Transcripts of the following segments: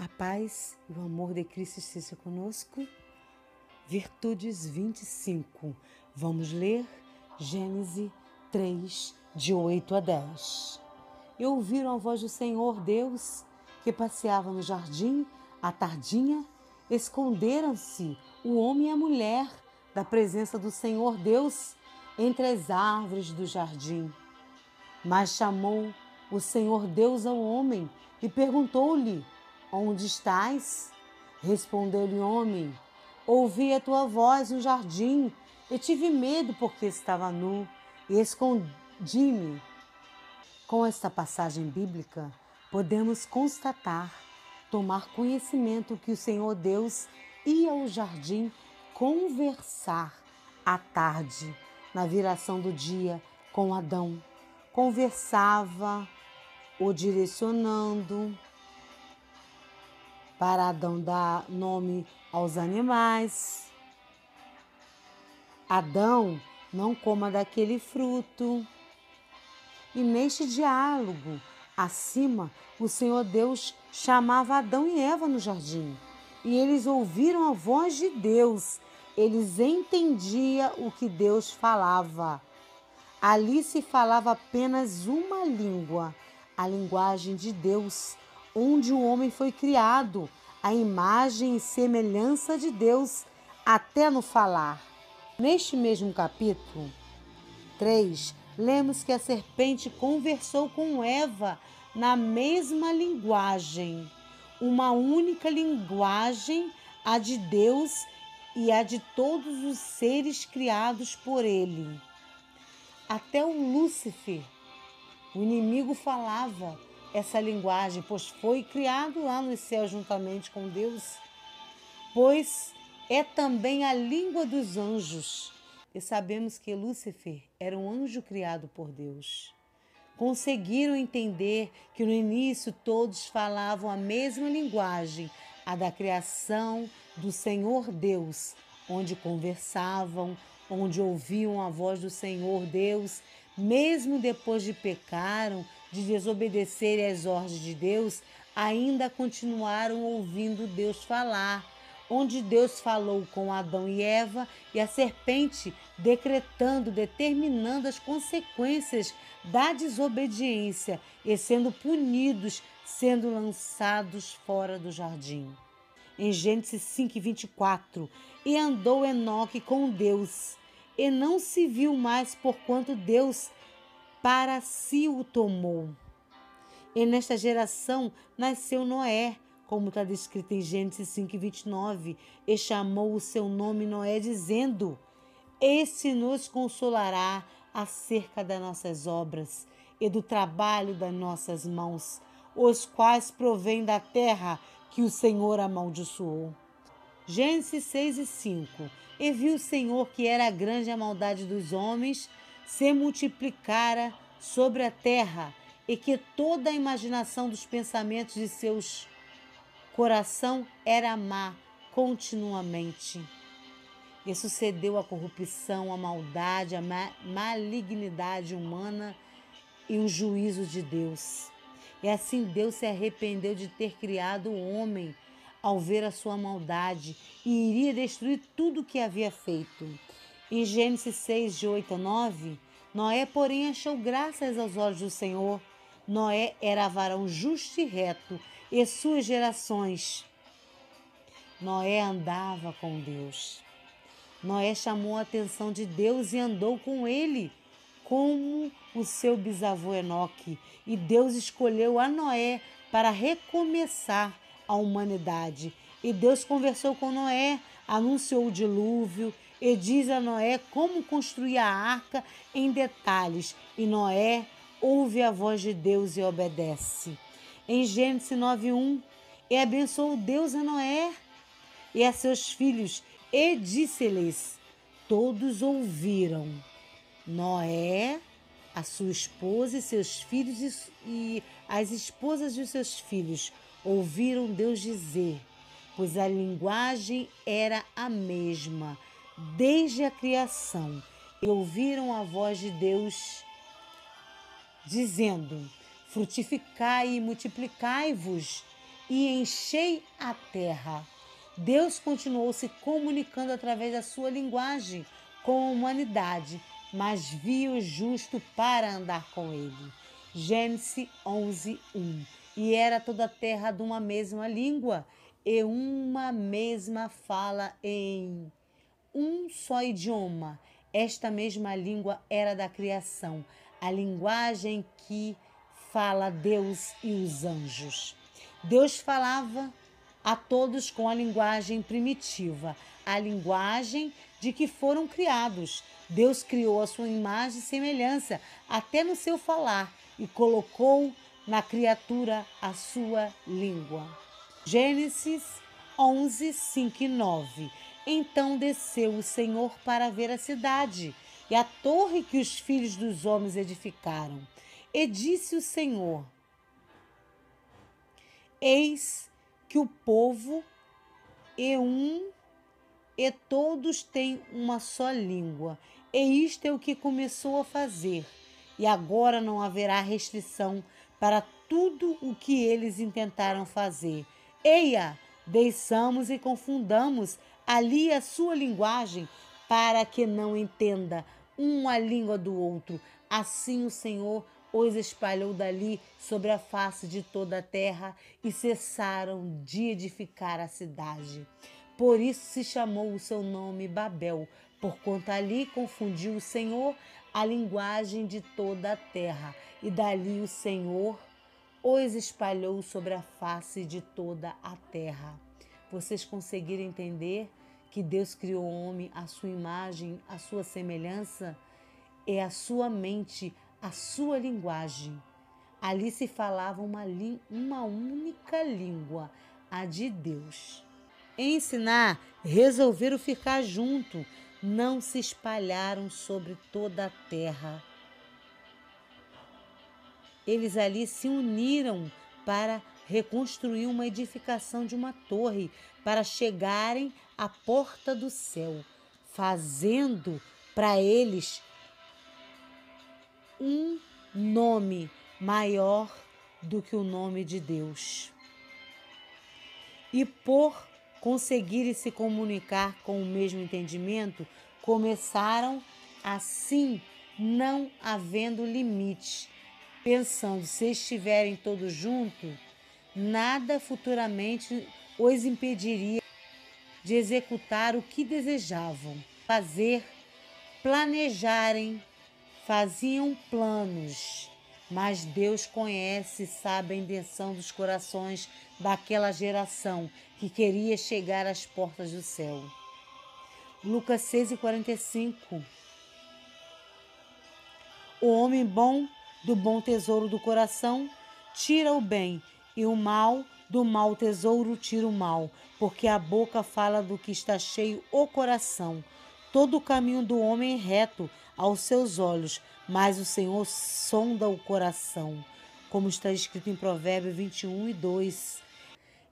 A paz e o amor de Cristo esteja conosco. Virtudes 25. Vamos ler Gênesis 3, de 8 a 10. E ouviram a voz do Senhor Deus, que passeava no jardim à tardinha. Esconderam-se o homem e a mulher da presença do Senhor Deus entre as árvores do jardim. Mas chamou o Senhor Deus ao homem e perguntou-lhe: onde estás? Respondeu-lhe o homem: ouvi a tua voz no jardim e tive medo porque estava nu e escondi-me. Com esta passagem bíblica, podemos constatar, tomar conhecimento que o Senhor Deus ia ao jardim conversar à tarde, na viração do dia, com Adão. Conversava, o direcionando, para Adão dar nome aos animais. Adão, não coma daquele fruto. E neste diálogo, acima, o Senhor Deus chamava Adão e Eva no jardim. E eles ouviram a voz de Deus. Eles entendiam o que Deus falava. Ali se falava apenas uma língua, a linguagem de Deus, onde o homem foi criado, a imagem e semelhança de Deus, até no falar. Neste mesmo capítulo 3, lemos que a serpente conversou com Eva na mesma linguagem, uma única linguagem, a de Deus e a de todos os seres criados por Ele. Até o Lúcifer, o inimigo, falava essa linguagem, pois foi criado lá no céu juntamente com Deus, pois é também a língua dos anjos. E sabemos que Lúcifer era um anjo criado por Deus. Conseguiram entender que no início todos falavam a mesma linguagem, a da criação do Senhor Deus, onde conversavam, onde ouviam a voz do Senhor Deus, mesmo depois de pecaram, de desobedecerem às ordens de Deus, ainda continuaram ouvindo Deus falar, onde Deus falou com Adão e Eva e a serpente decretando, determinando as consequências da desobediência e sendo punidos, sendo lançados fora do jardim. Em Gênesis 5:24, e andou Enoque com Deus, e não se viu mais, porquanto Deus para si o tomou. E nesta geração nasceu Noé, como está descrito em Gênesis 5:29, e chamou o seu nome Noé, dizendo: este nos consolará acerca das nossas obras e do trabalho das nossas mãos, os quais provêm da terra que o Senhor amaldiçoou. Gênesis 6:5. E viu o Senhor que era grande a maldade dos homens, se multiplicara sobre a terra, e que toda a imaginação dos pensamentos de seus coração era má continuamente. E sucedeu a corrupção, a maldade, a malignidade humana e o juízo de Deus. E assim Deus se arrependeu de ter criado o homem ao ver a sua maldade e iria destruir tudo o que havia feito. Em Gênesis 6, de 8 a 9, Noé, porém, achou graças aos olhos do Senhor. Noé era varão justo e reto, e suas gerações. Noé andava com Deus. Noé chamou a atenção de Deus e andou com ele, como o seu bisavô Enoque. E Deus escolheu a Noé para recomeçar a humanidade. E Deus conversou com Noé, anunciou o dilúvio e diz a Noé como construir a arca em detalhes. E Noé ouve a voz de Deus e obedece. Em Gênesis 9:1, e abençoou Deus a Noé e a seus filhos, e disse-lhes: todos ouviram. Noé, a sua esposa e seus filhos e as esposas de seus filhos ouviram Deus dizer, pois a linguagem era a mesma desde a criação, e ouviram a voz de Deus dizendo: frutificai e multiplicai-vos, e enchei a terra. Deus continuou se comunicando através da sua linguagem com a humanidade, mas viu o justo para andar com ele. Gênesis 11:1. E era toda a terra de uma mesma língua e uma mesma fala em um só idioma. Esta mesma língua era da criação, a linguagem que fala Deus e os anjos. Deus falava a todos com a linguagem primitiva, a linguagem de que foram criados. Deus criou a sua imagem e semelhança, até no seu falar, e colocou na criatura a sua língua. Gênesis 11, 5 e 9. Então desceu o Senhor para ver a cidade e a torre que os filhos dos homens edificaram. E disse o Senhor: Eis que o povo e todos têm uma só língua. E isto é o que começou a fazer. E agora não haverá restrição para tudo o que eles intentaram fazer. Eia, deixamos e confundamos ali a sua linguagem, para que não entenda uma língua do outro. Assim o Senhor os espalhou dali sobre a face de toda a terra e cessaram de edificar a cidade. Por isso se chamou o seu nome Babel, porquanto ali confundiu o Senhor a linguagem de toda a terra, e dali o Senhor os espalhou sobre a face de toda a terra. Vocês conseguiram entender que Deus criou o homem à sua imagem, à sua semelhança? É a sua mente, a sua linguagem. Ali se falava uma única língua, a de Deus. Ensinar, resolveram ficar junto, não se espalharam sobre toda a terra. Eles ali se uniram para reconstruir uma edificação de uma torre, para chegarem à porta do céu, fazendo para eles um nome maior do que o nome de Deus. E por conseguirem se comunicar com o mesmo entendimento, começaram assim, não havendo limite, pensando, se estiverem todos juntos, nada futuramente os impediria de executar o que desejavam fazer, planejarem, faziam planos, mas Deus conhece e sabe a intenção dos corações daquela geração que queria chegar às portas do céu. Lucas 6:45. O homem bom do bom tesouro do coração tira o bem, e o mal do mau tesouro tira o mal, porque a boca fala do que está cheio o coração. Todo o caminho do homem é reto aos seus olhos, mas o Senhor sonda o coração, como está escrito em Provérbios 21:2.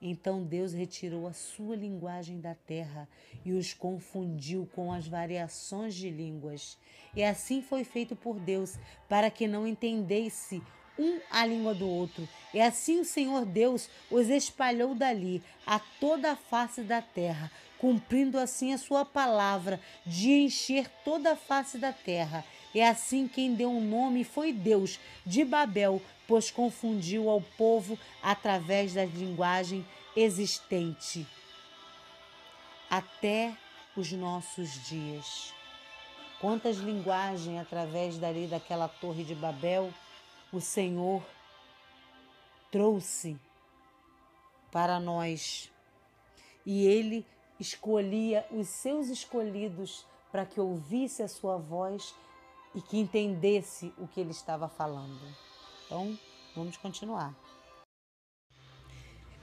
Então Deus retirou a sua linguagem da terra e os confundiu com as variações de línguas. E assim foi feito por Deus, para que não entendesse um a língua do outro. E assim o Senhor Deus os espalhou dali a toda a face da terra, cumprindo assim a sua palavra de encher toda a face da terra. E assim quem deu o nome foi Deus de Babel, pois confundiu ao povo através da linguagem existente até os nossos dias. Quantas linguagens através dali daquela torre de Babel o Senhor trouxe para nós. E Ele escolhia os seus escolhidos para que ouvisse a sua voz e que entendesse o que Ele estava falando. Então, vamos continuar.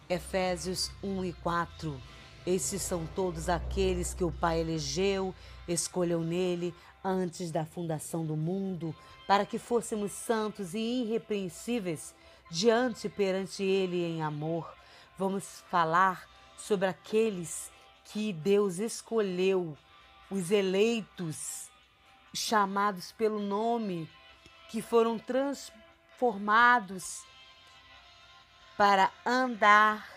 Efésios 1:4. Esses são todos aqueles que o Pai elegeu, escolheu nele antes da fundação do mundo, para que fôssemos santos e irrepreensíveis perante Ele em amor. Vamos falar sobre aqueles que Deus escolheu, os eleitos, chamados pelo nome, que foram transformados para andar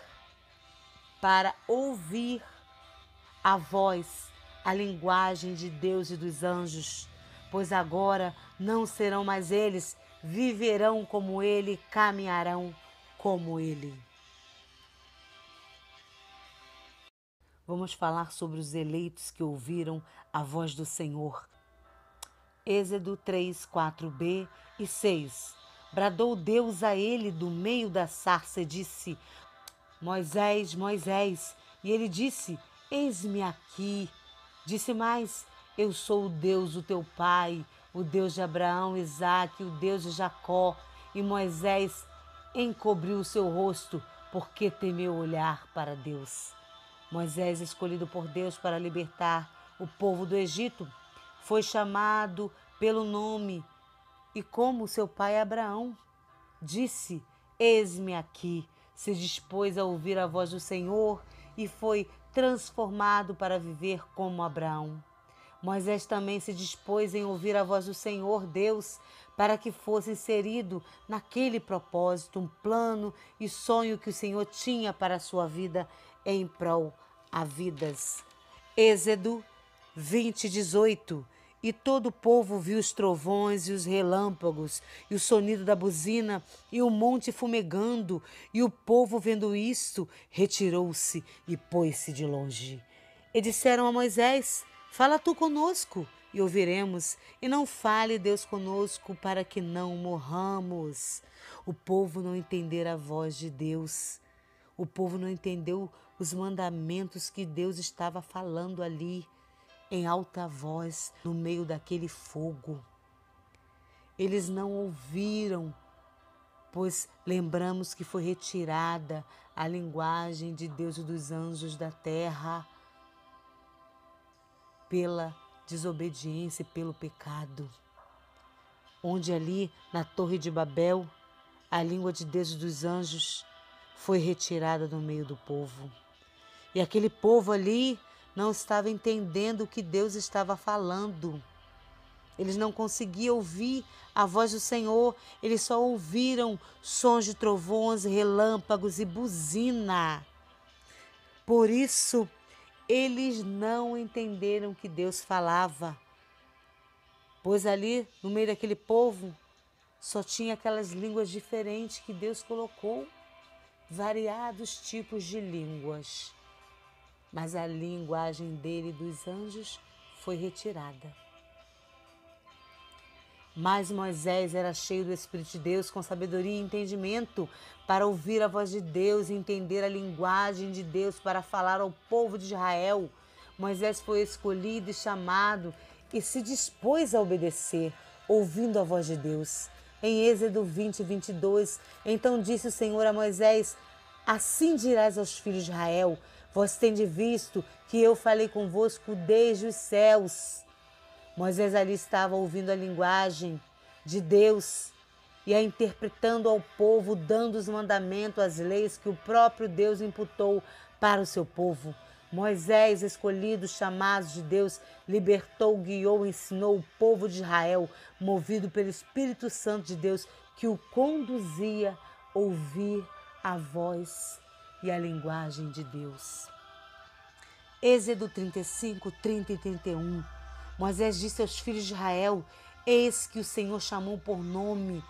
para ouvir a voz, a linguagem de Deus e dos anjos, pois agora não serão mais eles, viverão como ele, caminharão como ele. Vamos falar sobre os eleitos que ouviram a voz do Senhor. Êxodo 3, 4b e 6. Bradou Deus a ele do meio da sarça e disse: Moisés, Moisés. E ele disse: Eis-me aqui. Disse mais: Eu sou o Deus, o teu pai, o Deus de Abraão, Isaque, o Deus de Jacó. E Moisés encobriu o seu rosto, porque temeu olhar para Deus. Moisés, escolhido por Deus para libertar o povo do Egito, foi chamado pelo nome e como seu pai Abraão disse: Eis-me aqui. Se dispôs a ouvir a voz do Senhor e foi transformado para viver como Abraão. Moisés também se dispôs em ouvir a voz do Senhor Deus para que fosse inserido naquele propósito, um plano e sonho que o Senhor tinha para a sua vida em prol a vidas. Êxodo 20, 18. E todo o povo viu os trovões e os relâmpagos, e o sonido da buzina, e o monte fumegando, e o povo, vendo isto, retirou-se e pôs-se de longe. E disseram a Moisés: Fala tu conosco, e ouviremos, e não fale Deus conosco, para que não morramos. O povo não entendera a voz de Deus. O povo não entendeu os mandamentos que Deus estava falando ali, em alta voz, no meio daquele fogo. Eles não ouviram, pois lembramos que foi retirada a linguagem de Deus e dos anjos da terra pela desobediência e pelo pecado. Onde ali, na Torre de Babel, a língua de Deus e dos anjos foi retirada do meio do povo. E aquele povo ali não estava entendendo o que Deus estava falando. Eles não conseguiam ouvir a voz do Senhor, eles só ouviram sons de trovões, relâmpagos e buzina. Por isso, eles não entenderam que Deus falava, pois ali, no meio daquele povo, só tinha aquelas línguas diferentes que Deus colocou, variados tipos de línguas. Mas a linguagem dele e dos anjos foi retirada. Mas Moisés era cheio do Espírito de Deus, com sabedoria e entendimento, para ouvir a voz de Deus e entender a linguagem de Deus para falar ao povo de Israel. Moisés foi escolhido e chamado e se dispôs a obedecer, ouvindo a voz de Deus. Em Êxodo 20, 22, então disse o Senhor a Moisés: Assim dirás aos filhos de Israel: Vós tendes visto que eu falei convosco desde os céus. Moisés ali estava ouvindo a linguagem de Deus e a interpretando ao povo, dando os mandamentos, as leis que o próprio Deus imputou para o seu povo. Moisés, escolhido, chamado de Deus, libertou, guiou, ensinou o povo de Israel, movido pelo Espírito Santo de Deus, que o conduzia a ouvir a voz e a linguagem de Deus. Êxodo 35, 30 e 31. Moisés disse aos filhos de Israel: Eis que o Senhor chamou por nome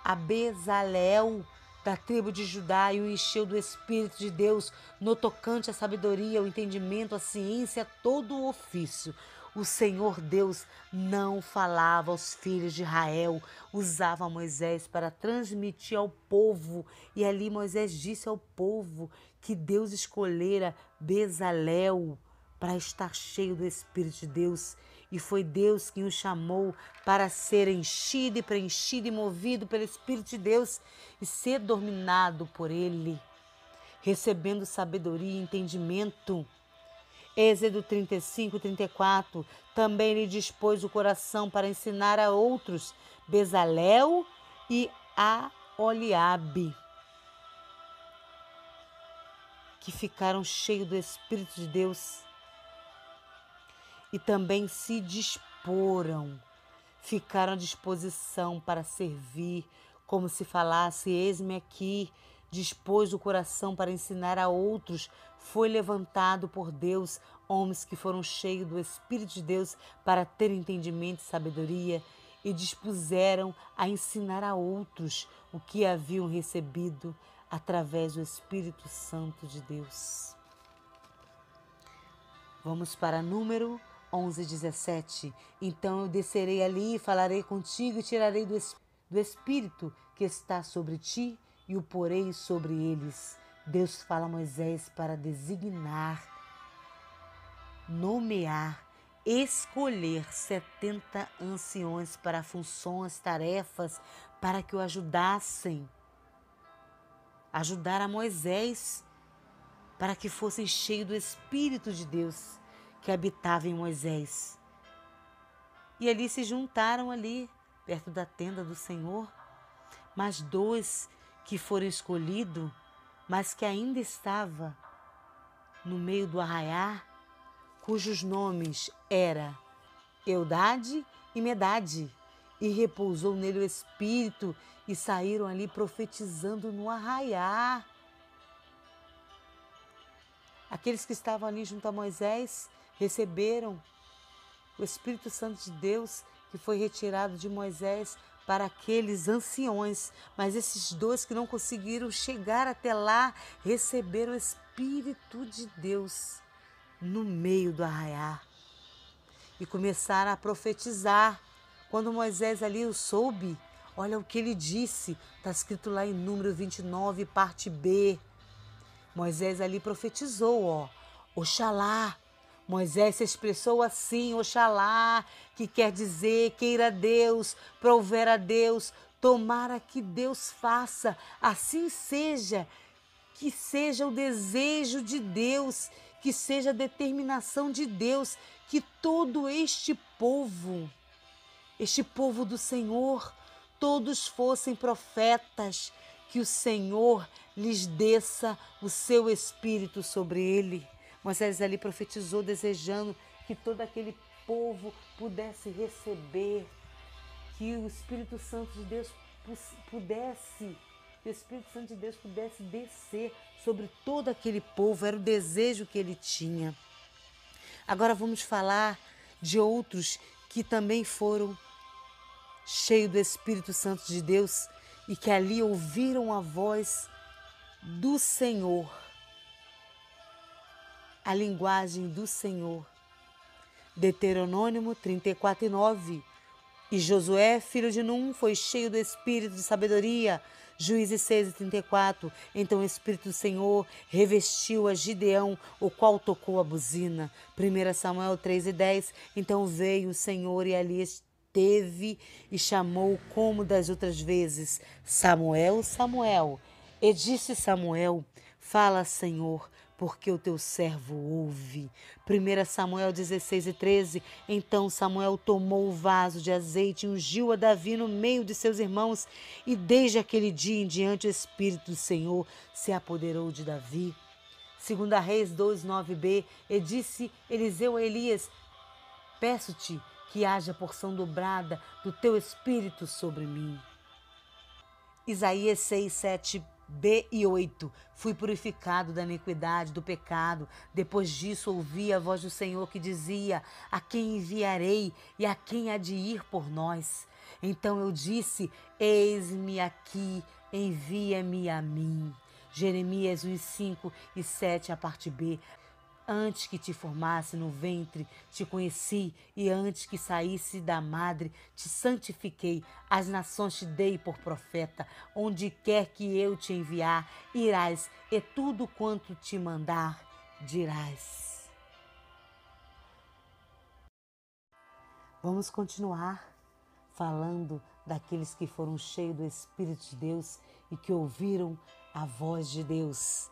a Bezaleel, da tribo de Judá, e o encheu do Espírito de Deus no tocante à sabedoria, ao entendimento, à ciência, a todo o ofício. O Senhor Deus não falava aos filhos de Israel, usava Moisés para transmitir ao povo. E ali Moisés disse ao povo que Deus escolhera Bezaleel para estar cheio do Espírito de Deus. E foi Deus quem o chamou para ser enchido e preenchido e movido pelo Espírito de Deus e ser dominado por Ele, recebendo sabedoria e entendimento. Êxodo 35, 34. Também lhe dispôs o coração para ensinar a outros Bezaleel e Aholiabe, que ficaram cheios do Espírito de Deus. E também se disporam, ficaram à disposição para servir, como se falasse: Eis-me aqui, dispôs o coração para ensinar a outros, foi levantado por Deus homens que foram cheios do Espírito de Deus para ter entendimento e sabedoria e dispuseram a ensinar a outros o que haviam recebido através do Espírito Santo de Deus. Vamos para número 11:17. Então eu descerei ali e falarei contigo e tirarei do Espírito que está sobre ti e o porei sobre eles. Deus fala a Moisés para designar, nomear, escolher 70 anciões para funções, tarefas, para que o ajudassem. Ajudar a Moisés para que fossem cheios do Espírito de Deus que habitava em Moisés. E ali se juntaram ali, perto da tenda do Senhor, mas 2 que foram escolhidos, mas que ainda estava no meio do arraiar, cujos nomes era Eldade e Medade, e repousou nele o Espírito, e saíram ali profetizando no arraiar. Aqueles que estavam ali junto a Moisés receberam o Espírito Santo de Deus que foi retirado de Moisés para aqueles anciões. Mas esses 2 que não conseguiram chegar até lá receberam o Espírito de Deus no meio do arraiar e começaram a profetizar. Quando Moisés ali o soube, olha o que ele disse, está escrito lá em Número 29, parte B. Moisés ali profetizou, Oxalá. Moisés se expressou assim, Oxalá, que quer dizer, queira Deus, prover a Deus, tomara que Deus faça, assim seja, que seja o desejo de Deus, que seja a determinação de Deus, que todo este povo do Senhor, todos fossem profetas, que o Senhor lhes desça o seu Espírito sobre ele. Moisés ali profetizou, desejando que todo aquele povo pudesse receber, que o Espírito Santo de Deus pudesse descer sobre todo aquele povo, era o desejo que ele tinha. Agora vamos falar de outros que também foram cheios do Espírito Santo de Deus e que ali ouviram a voz do Senhor, a linguagem do Senhor. Deuteronômio 34:9. E Josué, filho de Num, foi cheio do Espírito de sabedoria. Juízes 6:34. Então o Espírito do Senhor revestiu a Gideão, o qual tocou a buzina. 1 Samuel 3:10. Então veio o Senhor e ali esteve e chamou como das outras vezes: Samuel, Samuel. E disse Samuel: Fala, Senhor, porque o teu servo ouve. 1 Samuel 16:13. Então Samuel tomou o vaso de azeite e ungiu a Davi no meio de seus irmãos, e desde aquele dia em diante o Espírito do Senhor se apoderou de Davi. 2 Reis 2:9b. E disse Eliseu a Elias: Peço-te que haja porção dobrada do teu Espírito sobre mim. Isaías 6:7b e 8. Fui purificado da iniquidade, do pecado. Depois disso ouvi a voz do Senhor que dizia: A quem enviarei e a quem há de ir por nós? Então eu disse: Eis-me aqui, envia-me a mim. Jeremias 1:5 e 7, a parte B. Antes que te formasse no ventre, te conheci, e antes que saísse da madre, te santifiquei. As nações te dei por profeta. Onde quer que eu te enviar, irás, e tudo quanto te mandar, dirás. Vamos continuar falando daqueles que foram cheios do Espírito de Deus e que ouviram a voz de Deus.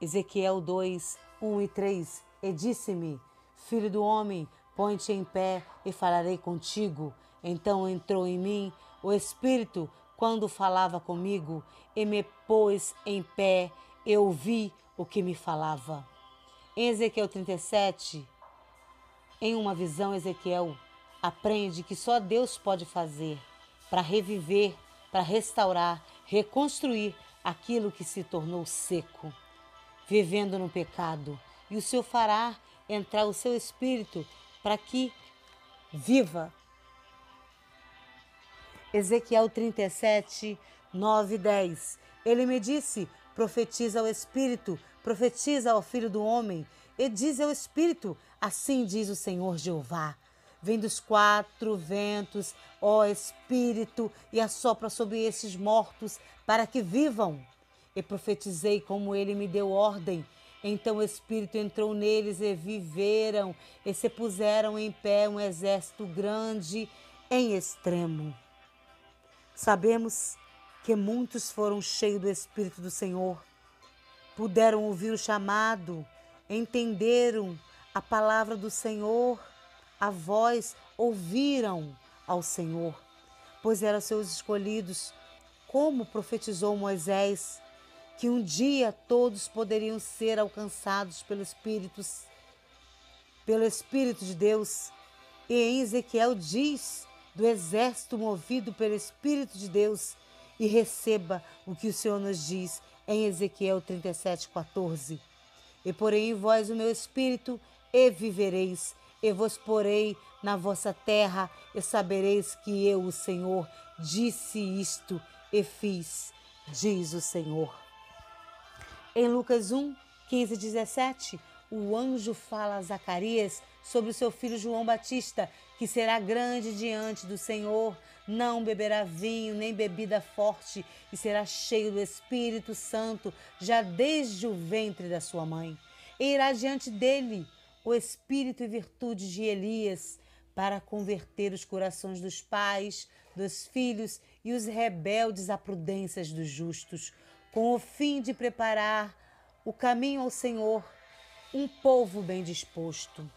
Ezequiel 2:1 e 3. E disse-me: Filho do homem, põe-te em pé e falarei contigo. Então entrou em mim o Espírito quando falava comigo e me pôs em pé e ouvi o que me falava. Em Ezequiel 37, em uma visão, Ezequiel aprende que só Deus pode fazer para reviver, para restaurar, reconstruir aquilo que se tornou seco, vivendo no pecado. E o Senhor fará entrar o seu espírito para que viva. Ezequiel 37, 9 e 10. Ele me disse: profetiza ao Espírito, profetiza ao Filho do Homem, e diz ao Espírito: assim diz o Senhor Jeová. Vem dos quatro ventos, ó Espírito, e assopra sobre esses mortos, para que vivam. E profetizei como ele me deu ordem. Então o Espírito entrou neles e viveram, e se puseram em pé um exército grande em extremo. Sabemos que muitos foram cheios do Espírito do Senhor, puderam ouvir o chamado, entenderam a palavra do Senhor, a voz, ouviram ao Senhor, pois eram seus escolhidos, como profetizou Moisés, que um dia todos poderiam ser alcançados pelo Espírito de Deus. E em Ezequiel diz do exército movido pelo Espírito de Deus, e receba o que o Senhor nos diz em Ezequiel 37, 14. E porei em vós o meu espírito, e vivereis, e vos porei na vossa terra, e sabereis que eu, o Senhor, disse isto e fiz, diz o Senhor. Em Lucas 1, 15 e 17, o anjo fala a Zacarias sobre o seu filho João Batista, que será grande diante do Senhor, não beberá vinho nem bebida forte, e será cheio do Espírito Santo já desde o ventre da sua mãe. E irá diante dele o espírito e virtude de Elias, para converter os corações dos pais, dos filhos e os rebeldes à prudências dos justos, com o fim de preparar o caminho ao Senhor, um povo bem disposto.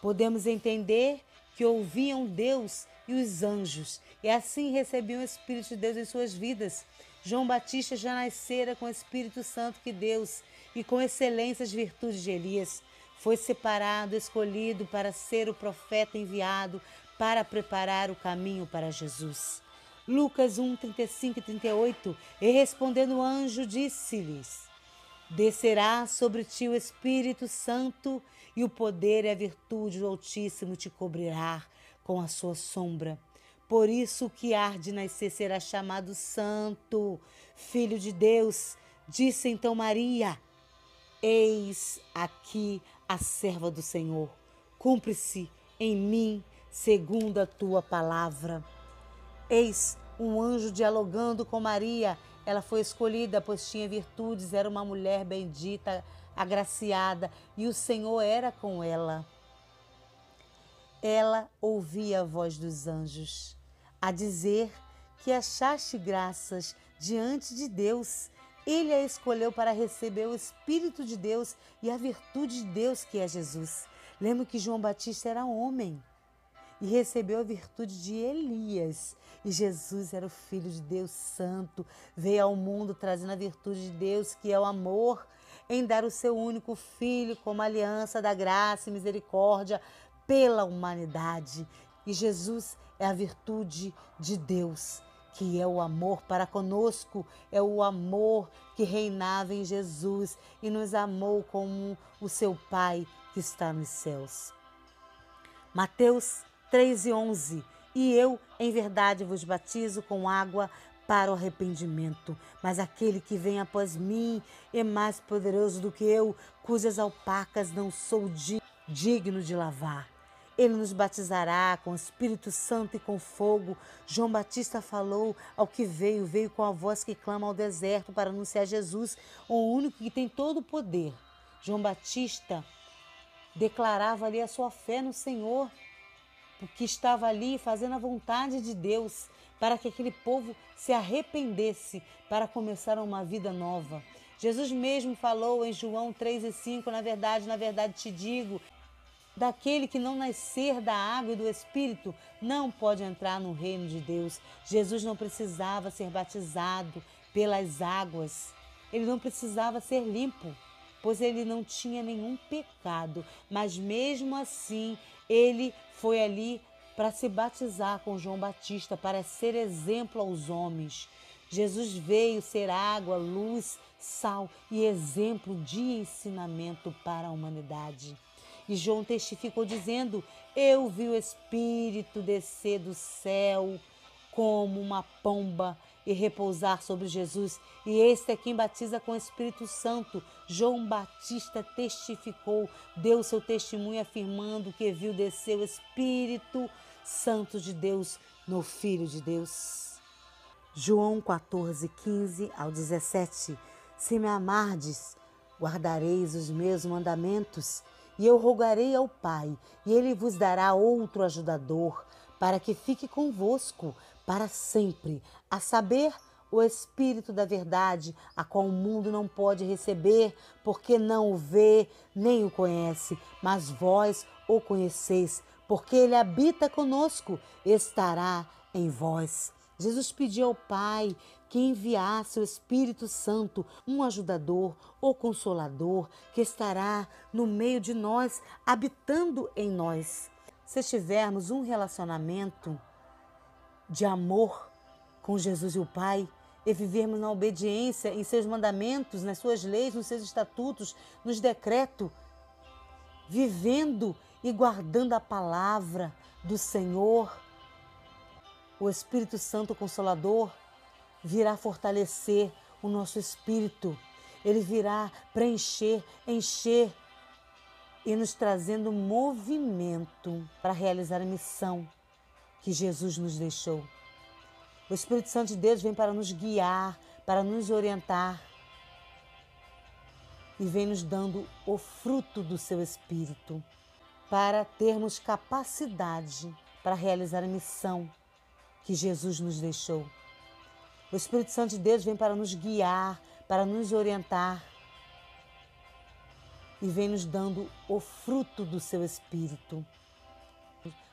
Podemos entender que ouviam Deus e os anjos, e assim recebiam o Espírito de Deus em suas vidas. João Batista já nascera com o Espírito Santo que Deus, e com excelências virtudes de Elias. Foi separado, escolhido para ser o profeta enviado para preparar o caminho para Jesus. Lucas 1, 35 e 38. E respondendo o anjo, disse-lhes: descerá sobre ti o Espírito Santo, e o poder e a virtude do Altíssimo te cobrirá com a sua sombra. Por isso o que há de nascer será chamado Santo, Filho de Deus. Disse então Maria: eis aqui a serva do Senhor. Cumpre-se em mim segundo a tua palavra. Eis um anjo dialogando com Maria. Ela foi escolhida, pois tinha virtudes, era uma mulher bendita, agraciada, e o Senhor era com ela. Ela ouvia a voz dos anjos, a dizer que achaste graças diante de Deus. Ele a escolheu para receber o Espírito de Deus e a virtude de Deus, que é Jesus. Lembra que João Batista era homem e recebeu a virtude de Elias. E Jesus era o Filho de Deus Santo, veio ao mundo trazendo a virtude de Deus, que é o amor, em dar o seu único Filho como aliança da graça e misericórdia pela humanidade. E Jesus é a virtude de Deus, que é o amor para conosco, é o amor que reinava em Jesus e nos amou como o seu Pai que está nos céus. Mateus 3:11. E eu, em verdade, vos batizo com água para o arrependimento, mas aquele que vem após mim é mais poderoso do que eu, cujas alpacas não sou digno de lavar. Ele nos batizará com o Espírito Santo e com fogo. João Batista falou ao que veio com a voz que clama ao deserto para anunciar Jesus, o único que tem todo o poder. João Batista declarava ali a sua fé no Senhor, porque estava ali fazendo a vontade de Deus, para que aquele povo se arrependesse, para começar uma vida nova. Jesus mesmo falou em João 3:5, na verdade te digo, daquele que não nascer da água e do Espírito não pode entrar no reino de Deus. Jesus não precisava ser batizado pelas águas, ele não precisava ser limpo, pois ele não tinha nenhum pecado, mas mesmo assim ele foi ali para se batizar com João Batista, para ser exemplo aos homens. Jesus veio ser água, luz, sal e exemplo de ensinamento para a humanidade. E João testificou dizendo: eu vi o Espírito descer do céu como uma pomba e repousar sobre Jesus. E este é quem batiza com o Espírito Santo. João Batista testificou, deu seu testemunho afirmando que viu descer o Espírito Santo de Deus no Filho de Deus. João 14, 15 ao 17. Se me amardes, guardareis os meus mandamentos, e eu rogarei ao Pai, e ele vos dará outro ajudador, para que fique convosco para sempre, a saber, o Espírito da verdade, a qual o mundo não pode receber, porque não o vê, nem o conhece, mas vós o conheceis, porque ele habita conosco, estará em vós. Jesus pediu ao Pai que enviasse o Espírito Santo, um ajudador ou consolador que estará no meio de nós, habitando em nós. Se tivermos um relacionamento de amor com Jesus e o Pai e vivermos na obediência em seus mandamentos, nas suas leis, nos seus estatutos, nos decretos, vivendo e guardando a palavra do Senhor, o Espírito Santo Consolador virá fortalecer o nosso espírito. Ele virá preencher, encher e nos trazendo movimento para realizar a missão que Jesus nos deixou. O Espírito Santo de Deus vem para nos guiar, para nos orientar e vem nos dando o fruto do seu Espírito para termos capacidade para realizar a missão que Jesus nos deixou. O Espírito Santo de Deus vem para nos guiar, para nos orientar e vem nos dando o fruto do seu Espírito,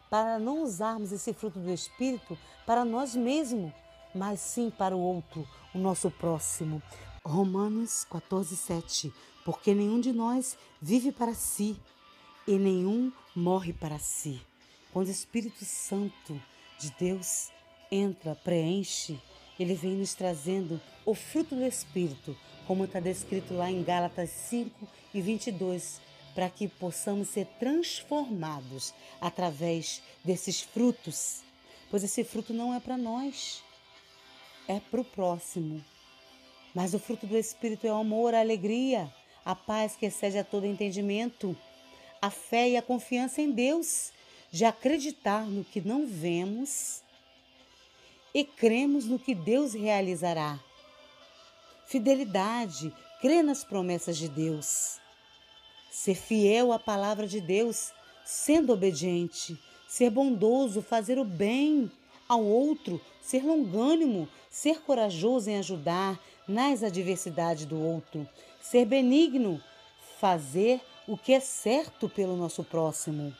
para não usarmos esse fruto do Espírito para nós mesmos, mas sim para o outro, o nosso próximo. Romanos 14, 7. Porque nenhum de nós vive para si e nenhum morre para si. Quando o Espírito Santo de Deus entra, preenche, ele vem nos trazendo o fruto do Espírito, como está descrito lá em Gálatas 5 e 22, para que possamos ser transformados através desses frutos, pois esse fruto não é para nós, é para o próximo. Mas o fruto do Espírito é o amor, a alegria, a paz que excede a todo entendimento, a fé e a confiança em Deus, de acreditar no que não vemos e cremos no que Deus realizará. Fidelidade, crer nas promessas de Deus. Ser fiel à palavra de Deus, sendo obediente. Ser bondoso, fazer o bem ao outro. Ser longânimo, ser corajoso em ajudar nas adversidades do outro. Ser benigno, fazer o que é certo pelo nosso próximo.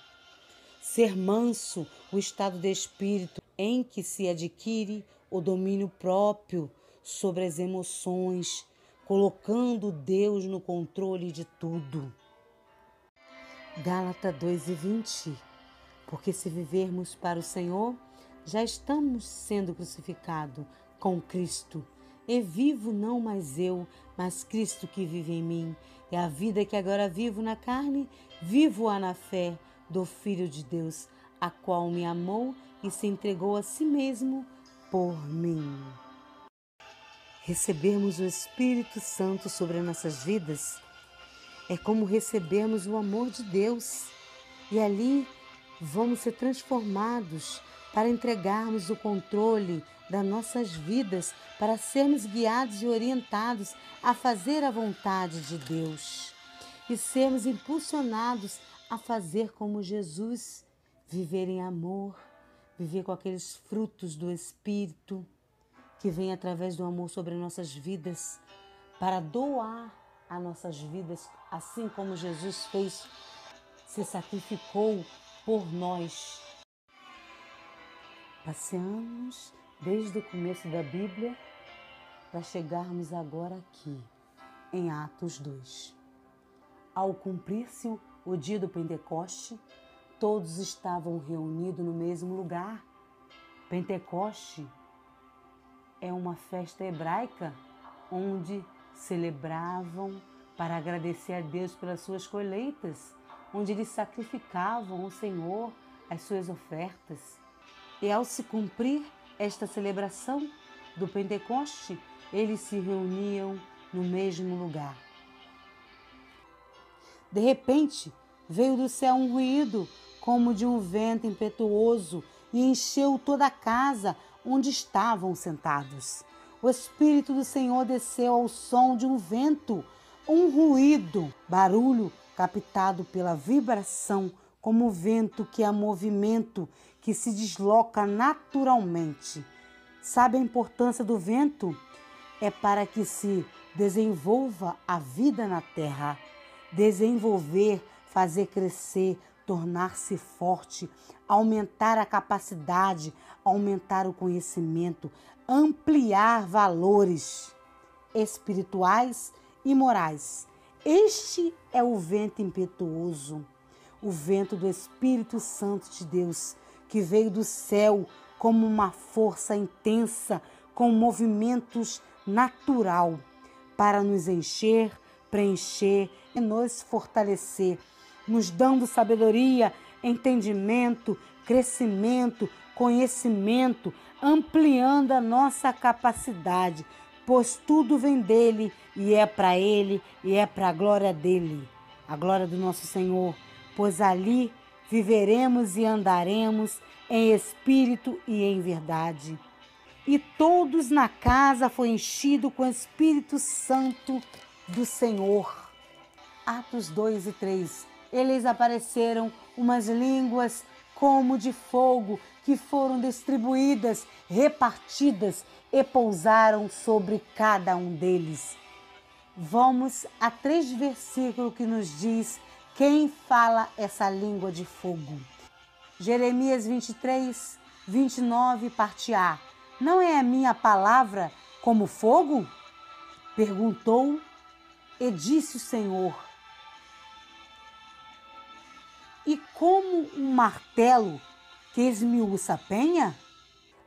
Ser manso, o estado de espírito em que se adquire o domínio próprio sobre as emoções, colocando Deus no controle de tudo. Gálatas 2:20. Porque se vivermos para o Senhor, já estamos sendo crucificados com Cristo. E vivo não mais eu, mas Cristo que vive em mim. E a vida que agora vivo na carne, vivo-a na fé do Filho de Deus, a qual me amou e se entregou a si mesmo por mim. Recebermos o Espírito Santo sobre nossas vidas é como recebermos o amor de Deus. E ali vamos ser transformados para entregarmos o controle das nossas vidas, para sermos guiados e orientados a fazer a vontade de Deus e sermos impulsionados a fazer como Jesus, viver em amor, viver com aqueles frutos do Espírito que vem através do amor sobre nossas vidas, para doar as nossas vidas, assim como Jesus fez, se sacrificou por nós. Passeamos desde o começo da Bíblia para chegarmos agora aqui, em Atos 2. Ao cumprir-se o dia do Pentecoste, todos estavam reunidos no mesmo lugar. Pentecoste é uma festa hebraica onde celebravam para agradecer a Deus pelas suas colheitas, onde eles sacrificavam ao Senhor as suas ofertas. E ao se cumprir esta celebração do Pentecoste, eles se reuniam no mesmo lugar. De repente, veio do céu um ruído, como de um vento impetuoso, e encheu toda a casa onde estavam sentados. O Espírito do Senhor desceu ao som de um vento, um ruído, barulho captado pela vibração, como o vento que é movimento, que se desloca naturalmente. Sabe a importância do vento? É para que se desenvolva a vida na terra. Desenvolver, fazer crescer, tornar-se forte, aumentar a capacidade, aumentar o conhecimento, ampliar valores espirituais e morais. Este é o vento impetuoso, o vento do Espírito Santo de Deus, que veio do céu como uma força intensa, com movimentos natural, para nos encher, preencher e nos fortalecer, nos dando sabedoria, entendimento, crescimento, conhecimento, ampliando a nossa capacidade, pois tudo vem dele e é para ele e é para a glória dele, a glória do nosso Senhor, pois ali viveremos e andaremos em espírito e em verdade. E todos na casa foram enchidos com o Espírito Santo do Senhor. Atos 2 e 3. Eles apareceram umas línguas como de fogo que foram distribuídas, repartidas e pousaram sobre cada um deles. Vamos a 3 versículos que nos diz quem fala essa língua de fogo. Jeremias 23, 29, parte A. Não é a minha palavra como fogo? Perguntou e disse o Senhor. E como um martelo que esmiuça a penha?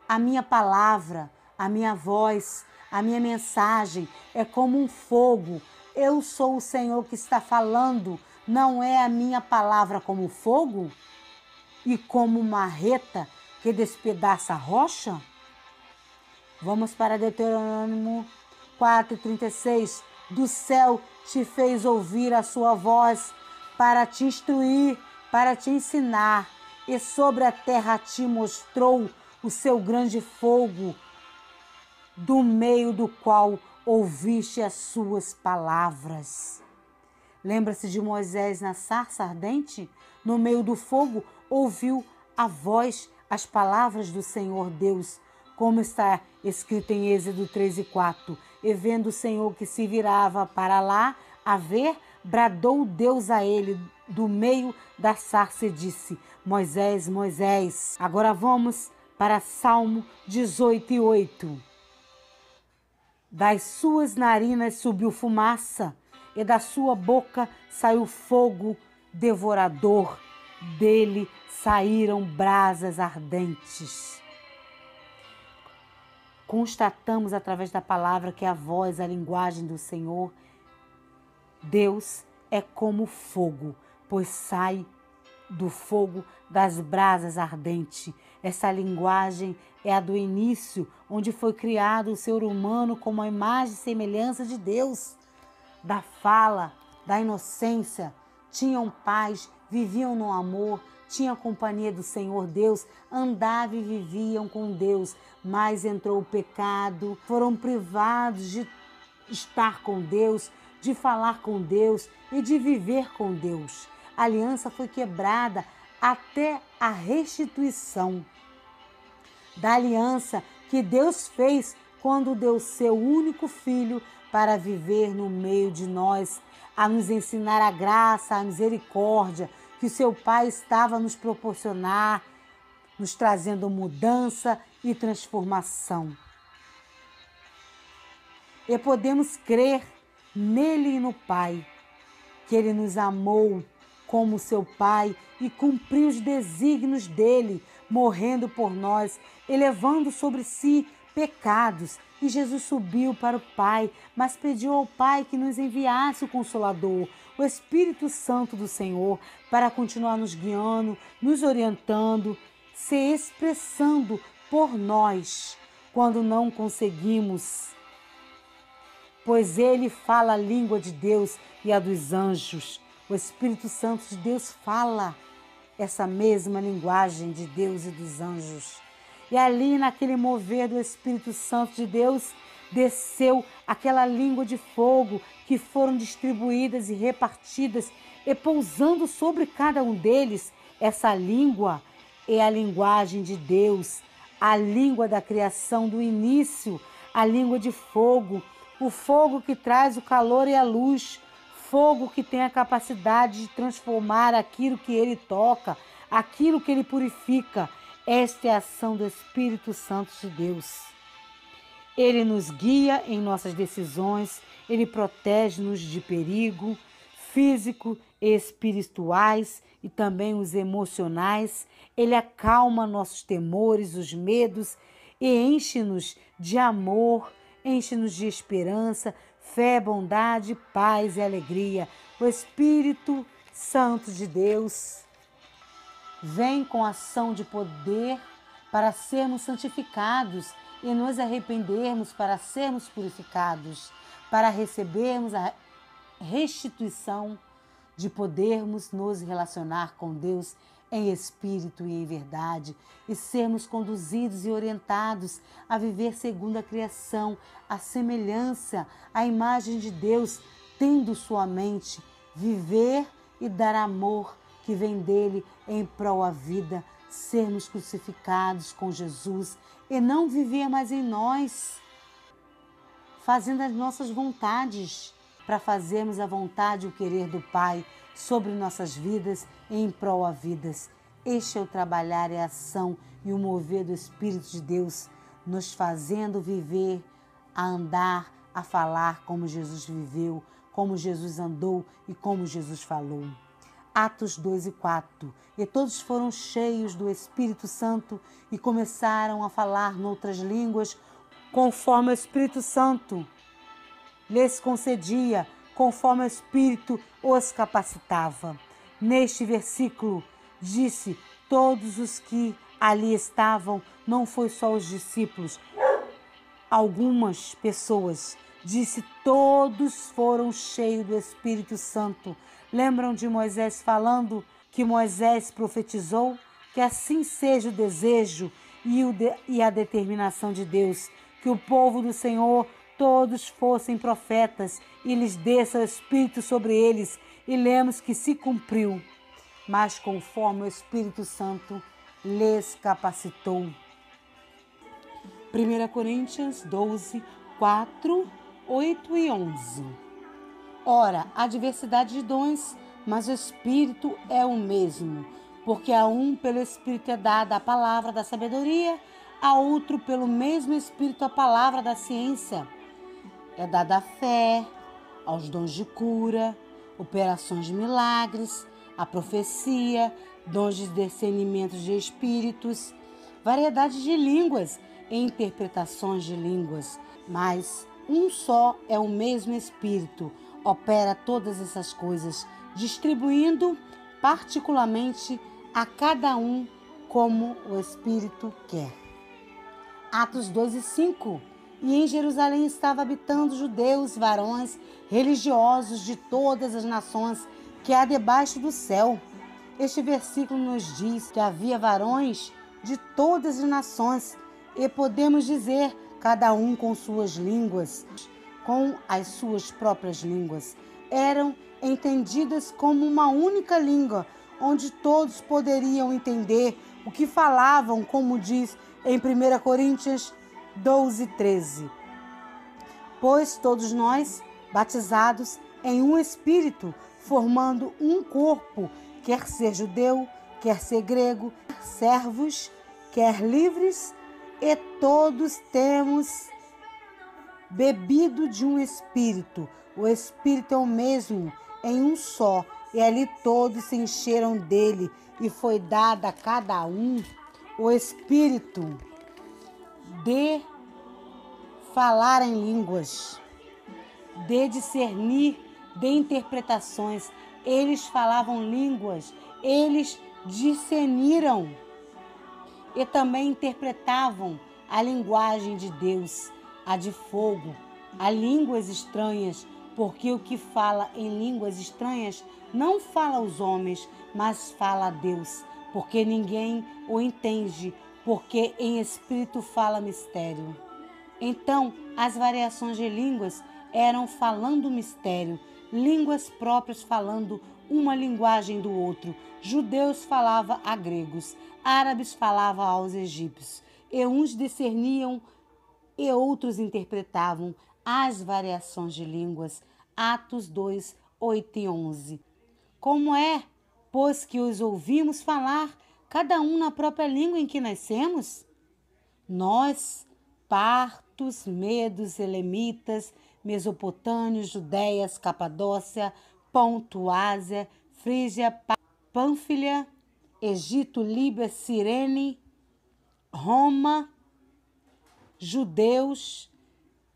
A minha palavra, a minha voz, a minha mensagem é como um fogo. Eu sou o Senhor que está falando. Não é a minha palavra como fogo? E como uma marreta que despedaça a rocha? Vamos para Deuteronômio 4:36. Do céu te fez ouvir a sua voz para te instruir, para te ensinar, e sobre a terra te mostrou o seu grande fogo, do meio do qual ouviste as suas palavras. Lembra-se de Moisés na sarça ardente? No meio do fogo, ouviu a voz, as palavras do Senhor Deus, como está escrito em Êxodo 3 e 4. E vendo o Senhor que se virava para lá a ver, bradou Deus a ele do meio da sarça e disse: Moisés, Moisés. Agora vamos para Salmo 18 e 8. Das suas narinas subiu fumaça, e da sua boca saiu fogo devorador. Dele saíram brasas ardentes. Constatamos através da palavra que a voz, a linguagem do Senhor Deus é como fogo, pois sai do fogo das brasas ardentes. Essa linguagem é a do início, onde foi criado o ser humano como a imagem e semelhança de Deus. Da fala, da inocência, tinham paz, viviam no amor, tinham a companhia do Senhor Deus, andavam e viviam com Deus, mas entrou o pecado, foram privados de estar com Deus, de falar com Deus e de viver com Deus. A aliança foi quebrada até a restituição da aliança que Deus fez quando deu seu único filho para viver no meio de nós, a nos ensinar a graça, a misericórdia que o seu Pai estava a nos proporcionar, nos trazendo mudança e transformação. E podemos crer nele e no Pai, que ele nos amou como seu Pai e cumpriu os desígnios dele, morrendo por nós, elevando sobre si pecados. E Jesus subiu para o Pai, mas pediu ao Pai que nos enviasse o Consolador, o Espírito Santo do Senhor, para continuar nos guiando, nos orientando, se expressando por nós quando não conseguimos. Pois ele fala a língua de Deus e a dos anjos. O Espírito Santo de Deus fala essa mesma linguagem de Deus e dos anjos. E ali, naquele mover do Espírito Santo de Deus, desceu aquela língua de fogo que foram distribuídas e repartidas, e pousando sobre cada um deles. Essa língua é a linguagem de Deus, a língua da criação do início, a língua de fogo, o fogo que traz o calor e a luz, fogo que tem a capacidade de transformar aquilo que ele toca, aquilo que ele purifica. Esta é a ação do Espírito Santo de Deus. Ele nos guia em nossas decisões, ele protege-nos de perigo físico e espirituais e também os emocionais. Ele acalma nossos temores, os medos e enche-nos de amor, enche-nos de esperança, fé, bondade, paz e alegria. O Espírito Santo de Deus vem com ação de poder para sermos santificados e nos arrependermos para sermos purificados, para recebermos a restituição de podermos nos relacionar com Deus em espírito e em verdade e sermos conduzidos e orientados a viver segundo a criação, a semelhança, a imagem de Deus, tendo sua mente, viver e dar amor que vem dele em prol à vida, sermos crucificados com Jesus e não viver mais em nós, fazendo as nossas vontades, para fazermos a vontade e o querer do Pai sobre nossas vidas e em prol a vidas. Este é o trabalhar e a ação e o mover do Espírito de Deus, nos fazendo viver, a andar, a falar como Jesus viveu, como Jesus andou e como Jesus falou. Atos 2 e 4. E todos foram cheios do Espírito Santo e começaram a falar noutras línguas, conforme o Espírito Santo lhes concedia, conforme o Espírito os capacitava. Neste versículo, disse todos os que ali estavam, não foi só os discípulos, algumas pessoas, disse todos foram cheios do Espírito Santo. Lembram de Moisés falando que Moisés profetizou? Que assim seja o desejo e a determinação de Deus, que o povo do Senhor todos fossem profetas e lhes desça o Espírito sobre eles. E lemos que se cumpriu, mas conforme o Espírito Santo lhes capacitou. 1 Coríntios 12, 4, 8 e 11. Ora, há diversidade de dons, mas o Espírito é o mesmo, porque a um pelo Espírito é dada a palavra da sabedoria, a outro pelo mesmo Espírito a palavra da ciência. É dada a fé, aos dons de cura, operações de milagres, a profecia, dons de discernimento de espíritos, variedade de línguas e interpretações de línguas. Mas um só é o mesmo Espírito, opera todas essas coisas, distribuindo particularmente a cada um como o Espírito quer. Atos 2 e 5. E em Jerusalém estava habitando judeus, varões, religiosos de todas as nações que há debaixo do céu. Este versículo nos diz que havia varões de todas as nações e podemos dizer cada um com suas línguas, com as suas próprias línguas. Eram entendidas como uma única língua, onde todos poderiam entender o que falavam, como diz em 1 Coríntios 12, 13. Pois todos nós, batizados em um Espírito, formando um corpo, quer ser judeu, quer ser grego, servos, quer livres, e todos temos bebido de um Espírito. O Espírito é o mesmo, em um só, e ali todos se encheram dele, e foi dado a cada um o Espírito de falar em línguas, de discernir, de interpretações. Eles falavam línguas, eles discerniram e também interpretavam a linguagem de Deus, a de fogo, a línguas estranhas, porque o que fala em línguas estranhas não fala aos homens, mas fala a Deus, porque ninguém o entende, porque em espírito fala mistério. Então, as variações de línguas eram falando mistério, línguas próprias falando uma linguagem do outro. Judeus falavam a gregos, árabes falavam aos egípcios, e uns discerniam e outros interpretavam as variações de línguas. Atos 2, 8 e 11. Como é, pois que os ouvimos falar, cada um na própria língua em que nascemos? Nós, partos, medos, elemitas, mesopotâmios, Judéias, Capadócia, Ponto, Ásia, Frígia, Pânfilia, Egito, Líbia, Cirene, Roma, judeus,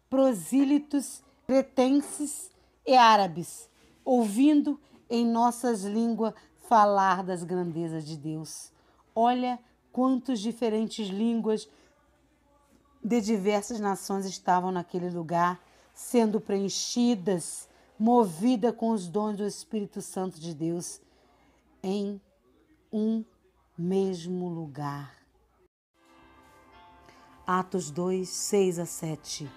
prosílitos, cretenses e árabes, ouvindo em nossas línguas falar das grandezas de Deus. Olha quantas diferentes línguas de diversas nações estavam naquele lugar, sendo preenchidas, movidas com os dons do Espírito Santo de Deus, em um mesmo lugar. Atos 2, 6 a 7.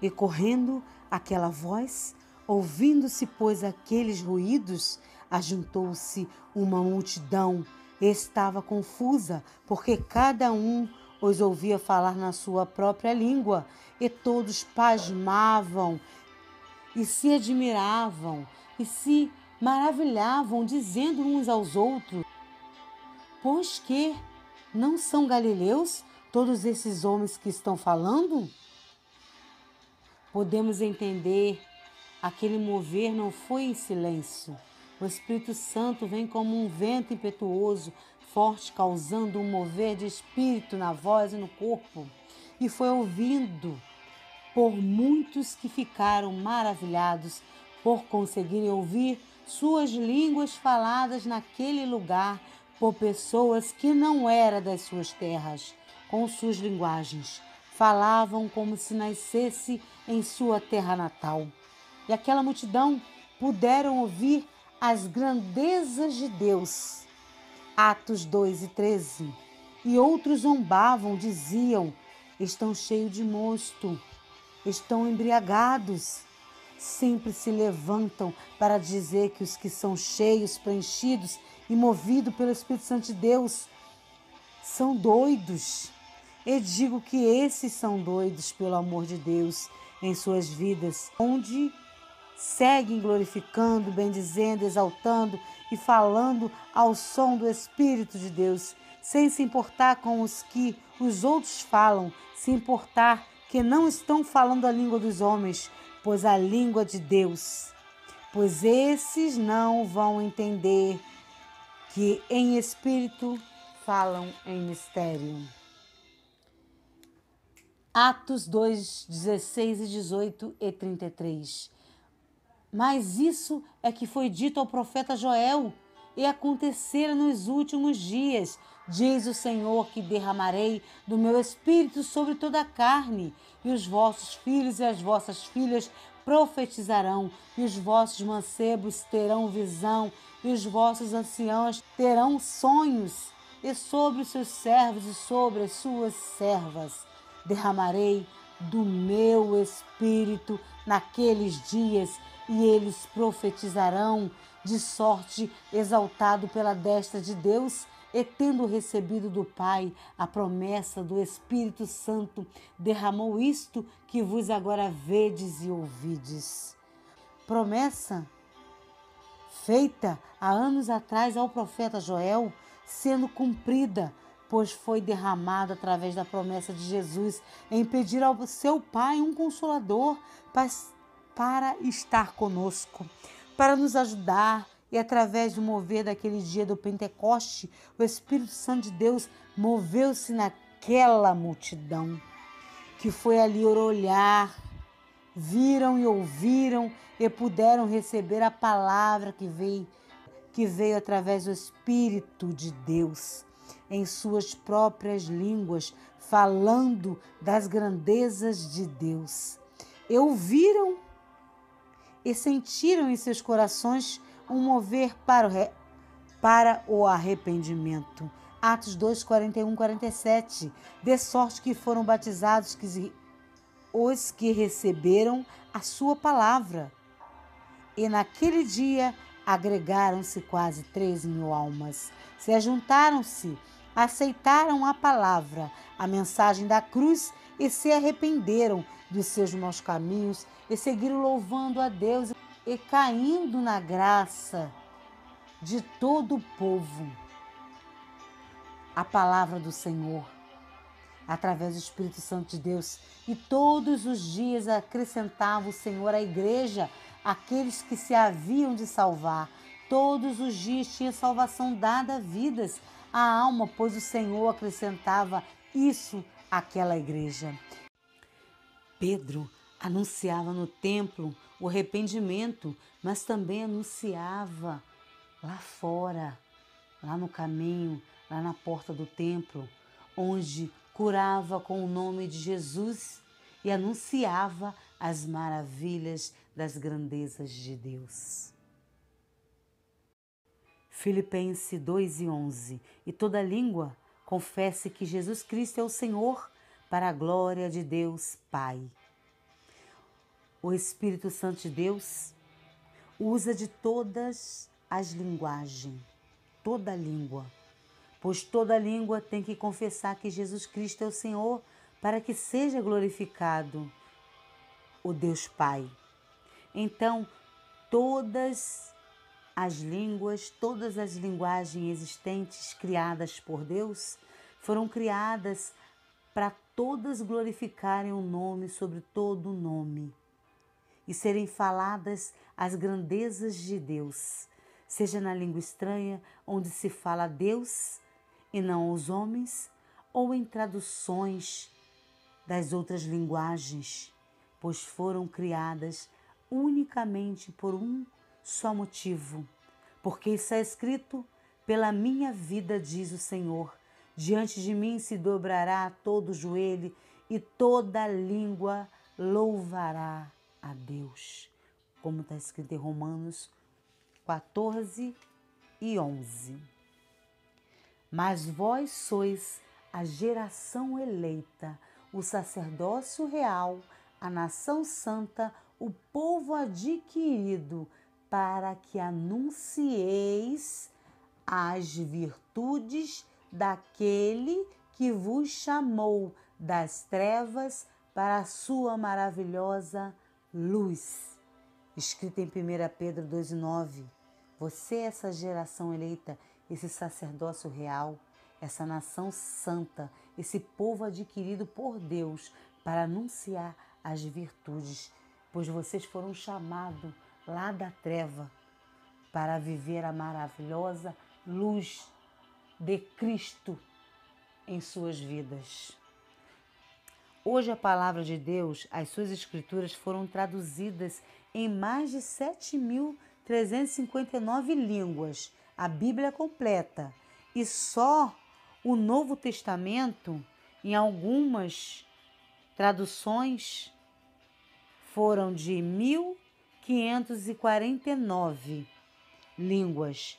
E correndo aquela voz, ouvindo-se, pois, aqueles ruídos, ajuntou-se uma multidão, e estava confusa, porque cada um os ouvia falar na sua própria língua, e todos pasmavam e se admiravam e se maravilhavam, dizendo uns aos outros: pois que não são galileus todos esses homens que estão falando? Podemos entender, aquele mover não foi em silêncio. O Espírito Santo vem como um vento impetuoso, forte, causando um mover de espírito na voz e no corpo. E foi ouvido por muitos que ficaram maravilhados por conseguirem ouvir suas línguas faladas naquele lugar por pessoas que não eram das suas terras, com suas linguagens. Falavam como se nascesse em sua terra natal. E aquela multidão puderam ouvir as grandezas de Deus. Atos 2 e 13. E outros zombavam, diziam: estão cheios de mosto, estão embriagados. Sempre se levantam para dizer que os que são cheios, preenchidos e movidos pelo Espírito Santo de Deus são doidos. E digo que esses são doidos pelo amor de Deus em suas vidas, onde seguem glorificando, bendizendo, exaltando e falando ao som do Espírito de Deus, sem se importar com os que os outros falam, se importar que não estão falando a língua dos homens, pois a língua de Deus. Pois esses não vão entender que em espírito falam em mistério. Atos 2, 16 e 18 e 33. Mas isso é que foi dito ao profeta Joel, e acontecerá nos últimos dias, diz o Senhor, que derramarei do meu espírito sobre toda a carne, e os vossos filhos e as vossas filhas profetizarão, e os vossos mancebos terão visão, e os vossos anciãos terão sonhos, e sobre os seus servos e sobre as suas servas derramarei do meu espírito naqueles dias, e eles profetizarão, de sorte exaltado pela destra de Deus, e tendo recebido do Pai a promessa do Espírito Santo, derramou isto que vos agora vedes e ouvides. Promessa feita há anos atrás ao profeta Joel, sendo cumprida, pois foi derramada através da promessa de Jesus em pedir ao seu Pai um Consolador para estar conosco, para nos ajudar. E através do mover daquele dia do Pentecoste, o Espírito Santo de Deus moveu-se naquela multidão. que foi ali olhar, viram e ouviram e puderam receber a palavra que veio através do Espírito de Deus, em suas próprias línguas, falando das grandezas de Deus. E ouviram e sentiram em seus corações um mover para o arrependimento. Atos 2, 41, 47. De sorte que foram batizados os que receberam a sua palavra. E naquele dia agregaram-se quase 3.000 almas. Se ajuntaram-se, aceitaram a palavra, a mensagem da cruz e se arrependeram dos seus maus caminhos e seguiram louvando a Deus e caindo na graça de todo o povo. A palavra do Senhor, através do Espírito Santo de Deus, e todos os dias acrescentava o Senhor à igreja aqueles que se haviam de salvar. Todos os dias tinha salvação dada a vidas, à alma, pois o Senhor acrescentava isso àquela igreja. Pedro anunciava no templo o arrependimento, mas também anunciava lá fora, lá no caminho, lá na porta do templo, onde curava com o nome de Jesus e anunciava as maravilhas das grandezas de Deus. Filipenses 2:11. E toda língua confesse que Jesus Cristo é o Senhor, para a glória de Deus Pai. O Espírito Santo de Deus usa de todas as linguagens, toda língua, pois toda língua tem que confessar que Jesus Cristo é o Senhor, para que seja glorificado o Deus Pai. Então, todas as línguas, todas as linguagens existentes criadas por Deus foram criadas para todas glorificarem o nome sobre todo o nome e serem faladas as grandezas de Deus, seja na língua estranha, onde se fala a Deus e não aos homens, ou em traduções das outras linguagens, pois foram criadas unicamente por um só motivo, porque está escrito: pela minha vida, diz o Senhor, diante de mim se dobrará todo joelho e toda língua louvará a Deus, como está escrito em Romanos 14:11. Mas vós sois a geração eleita, o sacerdócio real, a nação santa, o povo adquirido, para que anuncieis as virtudes daquele que vos chamou das trevas para a sua maravilhosa luz. Escrito em 1 Pedro 2:9. Você é essa geração eleita, esse sacerdócio real, essa nação santa, esse povo adquirido por Deus para anunciar as virtudes, pois vocês foram chamados lá da treva para viver a maravilhosa luz de Cristo em suas vidas. Hoje a palavra de Deus, as suas escrituras foram traduzidas em mais de 7.359 línguas, a Bíblia completa, e só o Novo Testamento, em algumas traduções, foram de 1.549 línguas,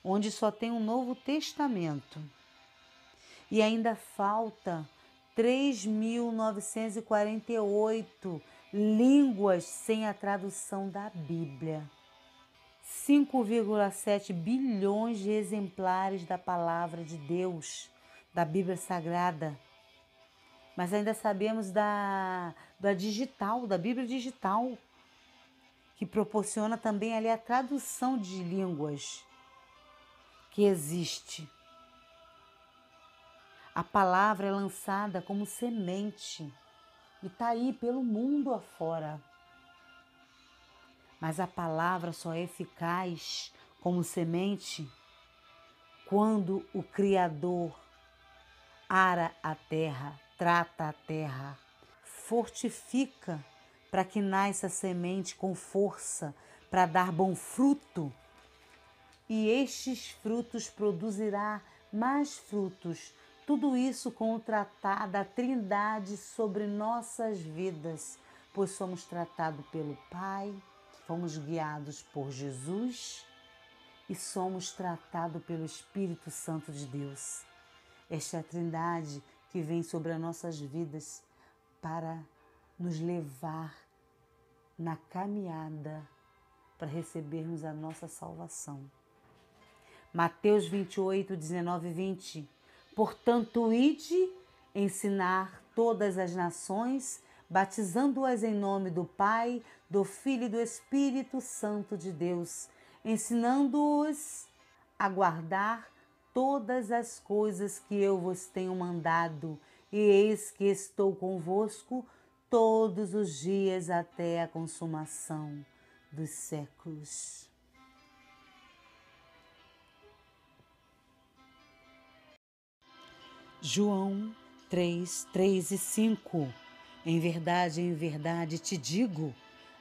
onde só tem o Novo Testamento. E ainda falta 3.948 línguas sem a tradução da Bíblia. 5,7 bilhões de exemplares da palavra de Deus, da Bíblia Sagrada. Mas ainda sabemos da digital, da Bíblia digital, que proporciona também ali a tradução de línguas que existe. A palavra é lançada como semente e está aí pelo mundo afora. Mas a palavra só é eficaz como semente quando o Criador ara a terra, trata a terra, fortifica para que nasça a semente com força para dar bom fruto. E estes frutos produzirá mais frutos. Tudo isso com o tratar da Trindade sobre nossas vidas, pois somos tratados pelo Pai, fomos guiados por Jesus e somos tratados pelo Espírito Santo de Deus. Esta é a Trindade que vem sobre as nossas vidas para nos levar na caminhada para recebermos a nossa salvação. Mateus 28, 19 e 20. Portanto, ide ensinar todas as nações, batizando-as em nome do Pai, do Filho e do Espírito Santo de Deus, ensinando-os a guardar todas as coisas que eu vos tenho mandado, e eis que estou convosco todos os dias até a consumação dos séculos. João 3, 3 e 5. Em verdade te digo,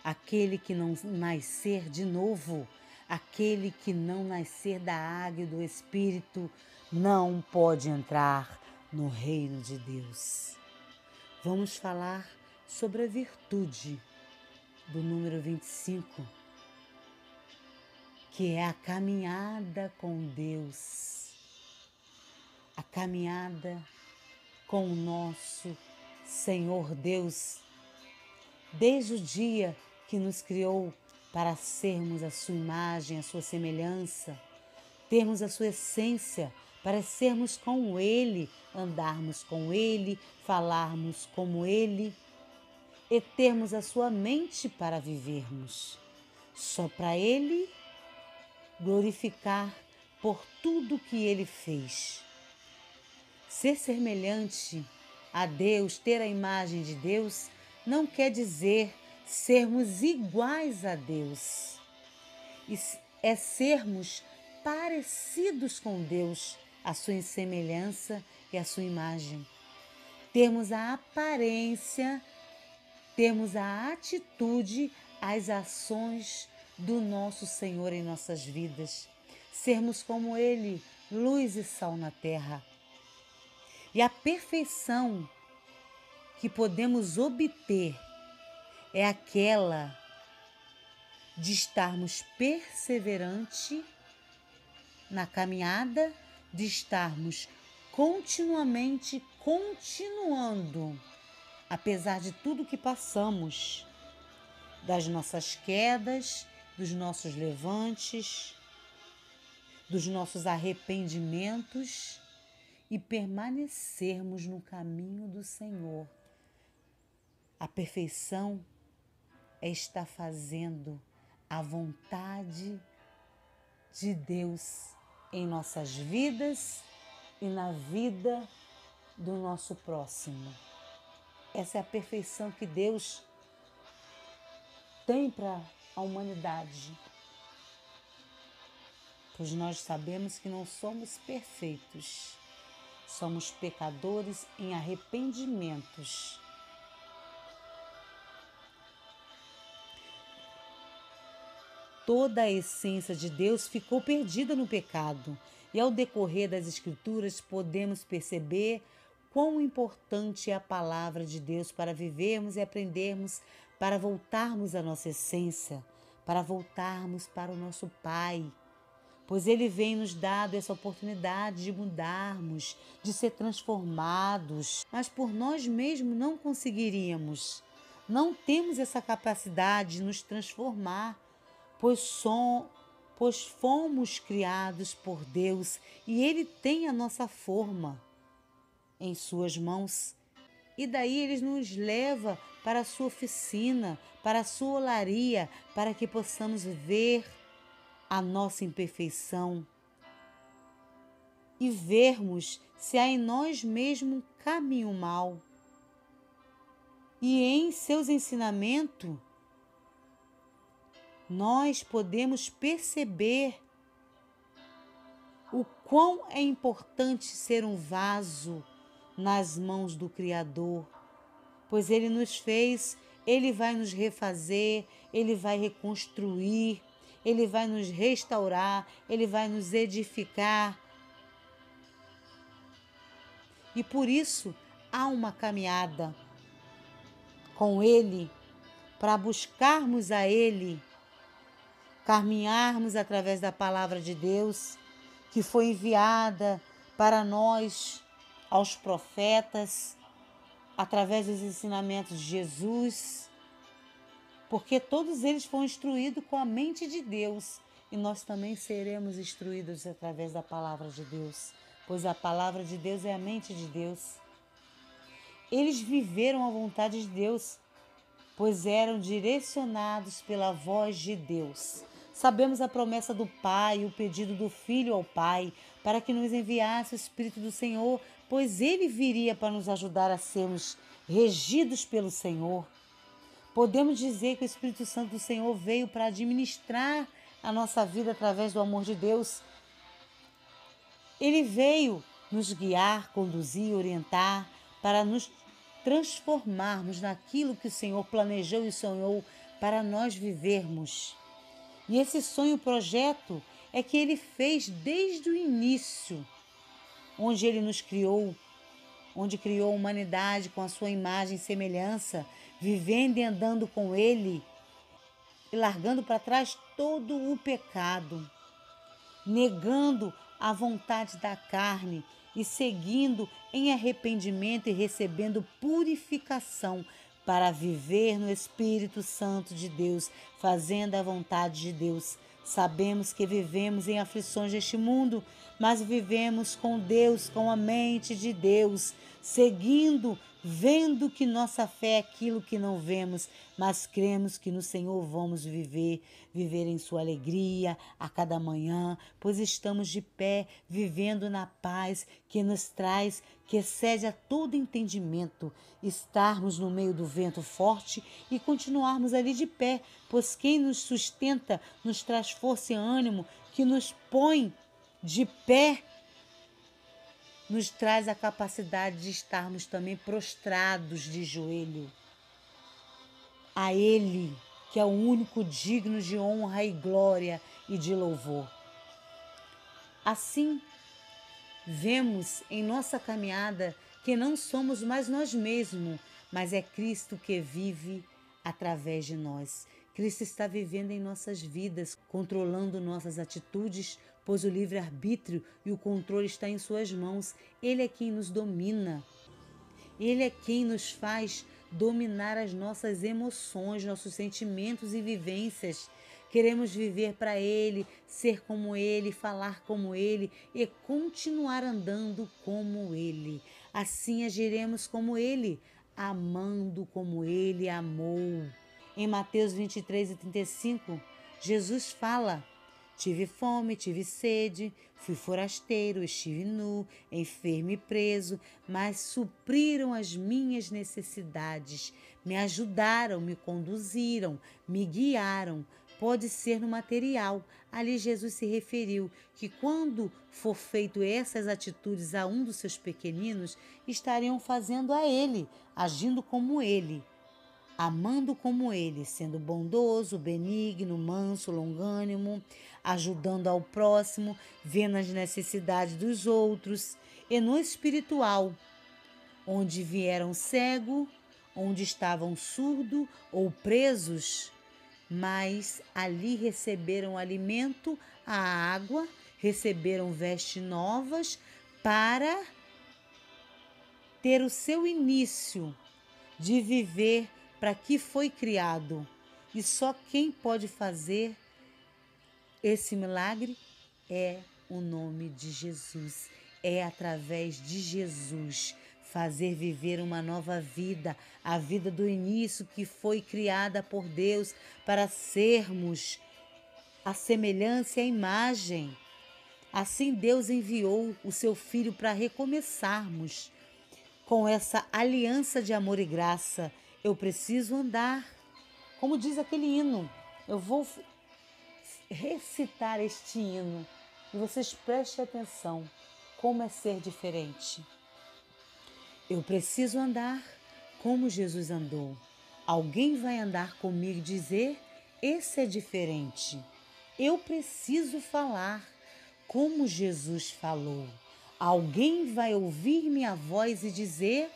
aquele que não nascer de novo, aquele que não nascer da água e do Espírito, não pode entrar no reino de Deus. Vamos falar sobre a virtude do número 25, que é a caminhada com Deus. A caminhada com o nosso Senhor Deus, desde o dia que nos criou para sermos a sua imagem, a sua semelhança, termos a sua essência, para sermos como Ele, andarmos com Ele, falarmos como Ele e termos a sua mente para vivermos. Só para Ele glorificar por tudo que Ele fez. Ser semelhante a Deus, ter a imagem de Deus, não quer dizer sermos iguais a Deus. É sermos parecidos com Deus, a sua semelhança e a sua imagem. Termos a aparência, termos a atitude, as ações do nosso Senhor em nossas vidas. Sermos como Ele, luz e sal na terra. E a perfeição que podemos obter é aquela de estarmos perseverantes na caminhada, de estarmos continuamente continuando, apesar de tudo que passamos, das nossas quedas, dos nossos levantes, dos nossos arrependimentos, e permanecermos no caminho do Senhor. A perfeição é estar fazendo a vontade de Deus em nossas vidas e na vida do nosso próximo. Essa é a perfeição que Deus tem para a humanidade. Pois nós sabemos que não somos perfeitos. Somos pecadores em arrependimentos. Toda a essência de Deus ficou perdida no pecado. E ao decorrer das Escrituras podemos perceber quão importante é a palavra de Deus para vivermos e aprendermos, para voltarmos à nossa essência, para voltarmos para o nosso Pai. Pois Ele vem nos dando essa oportunidade de mudarmos, de ser transformados, mas por nós mesmos não conseguiríamos. Não temos essa capacidade de nos transformar, pois fomos criados por Deus e Ele tem a nossa forma em Suas mãos. E daí Ele nos leva para a sua oficina, para a sua olaria, para que possamos ver a nossa imperfeição e vermos se há em nós mesmos caminho mau. E em seus ensinamentos, nós podemos perceber o quão é importante ser um vaso nas mãos do Criador, pois Ele nos fez, Ele vai nos refazer, Ele vai reconstruir, Ele vai nos restaurar, Ele vai nos edificar. E por isso há uma caminhada com Ele, para buscarmos a Ele, caminharmos através da palavra de Deus, que foi enviada para nós, aos profetas, através dos ensinamentos de Jesus, porque todos eles foram instruídos com a mente de Deus, e nós também seremos instruídos através da palavra de Deus, pois a palavra de Deus é a mente de Deus. Eles viveram a vontade de Deus, pois eram direcionados pela voz de Deus. Sabemos a promessa do Pai, o pedido do Filho ao Pai, para que nos enviasse o Espírito do Senhor, pois Ele viria para nos ajudar a sermos regidos pelo Senhor. Podemos dizer que o Espírito Santo do Senhor veio para administrar a nossa vida através do amor de Deus. Ele veio nos guiar, conduzir, orientar, para nos transformarmos naquilo que o Senhor planejou e sonhou para nós vivermos. E esse sonho, projeto, é que Ele fez desde o início, onde Ele nos criou, onde criou a humanidade com a sua imagem e semelhança, vivendo e andando com Ele e largando para trás todo o pecado, negando a vontade da carne e seguindo em arrependimento e recebendo purificação para viver no Espírito Santo de Deus, fazendo a vontade de Deus. Sabemos que vivemos em aflições deste mundo, mas vivemos com Deus, com a mente de Deus, seguindo, vendo que nossa fé é aquilo que não vemos, mas cremos que no Senhor vamos viver em sua alegria a cada manhã, pois estamos de pé, vivendo na paz que nos traz, que excede a todo entendimento, estarmos no meio do vento forte e continuarmos ali de pé, pois quem nos sustenta nos traz força e ânimo, que nos põe de pé, nos traz a capacidade de estarmos também prostrados de joelho a Ele, que é o único digno de honra e glória e de louvor. Assim, vemos em nossa caminhada que não somos mais nós mesmos, mas é Cristo que vive através de nós. Cristo está vivendo em nossas vidas, controlando nossas atitudes, pois o livre-arbítrio e o controle está em suas mãos. Ele é quem nos domina. Ele é quem nos faz dominar as nossas emoções, nossos sentimentos e vivências. Queremos viver para Ele, ser como Ele, falar como Ele e continuar andando como Ele. Assim agiremos como Ele, amando como Ele amou. Em Mateus 23:35, Jesus fala: tive fome, tive sede, fui forasteiro, estive nu, enfermo e preso, mas supriram as minhas necessidades, me ajudaram, me conduziram, me guiaram. Pode ser no material. Ali Jesus se referiu que quando for feito essas atitudes a um dos seus pequeninos, estariam fazendo a Ele, agindo como Ele, amando como Ele, sendo bondoso, benigno, manso, longânimo, ajudando ao próximo, vendo as necessidades dos outros. E no espiritual, onde vieram cego, onde estavam surdo ou presos, mas ali receberam alimento, a água, receberam vestes novas para ter o seu início de viver para que foi criado. E só quem pode fazer esse milagre é o nome de Jesus. É através de Jesus fazer viver uma nova vida, a vida do início que foi criada por Deus para sermos a semelhança e a imagem. Assim Deus enviou o seu Filho para recomeçarmos com essa aliança de amor e graça. Eu preciso andar, como diz aquele hino. Eu vou recitar este hino e vocês prestem atenção como é ser diferente. Eu preciso andar como Jesus andou. Alguém vai andar comigo e dizer: esse é diferente. Eu preciso falar como Jesus falou. Alguém vai ouvir minha voz e dizer: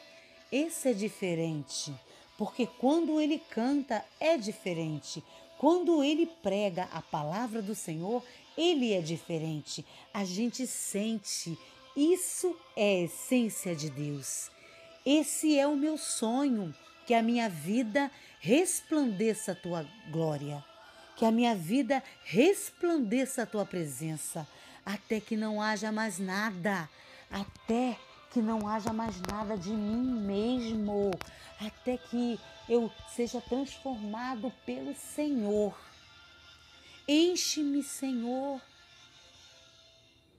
esse é diferente. Porque quando ele canta é diferente. Quando ele prega a palavra do Senhor, ele é diferente. A gente sente. Isso é a essência de Deus. Esse é o meu sonho, que a minha vida resplandeça a tua glória. Que a minha vida resplandeça a tua presença, até que não haja mais nada, até que não haja mais nada de mim mesmo, até que eu seja transformado pelo Senhor. Enche-me, Senhor.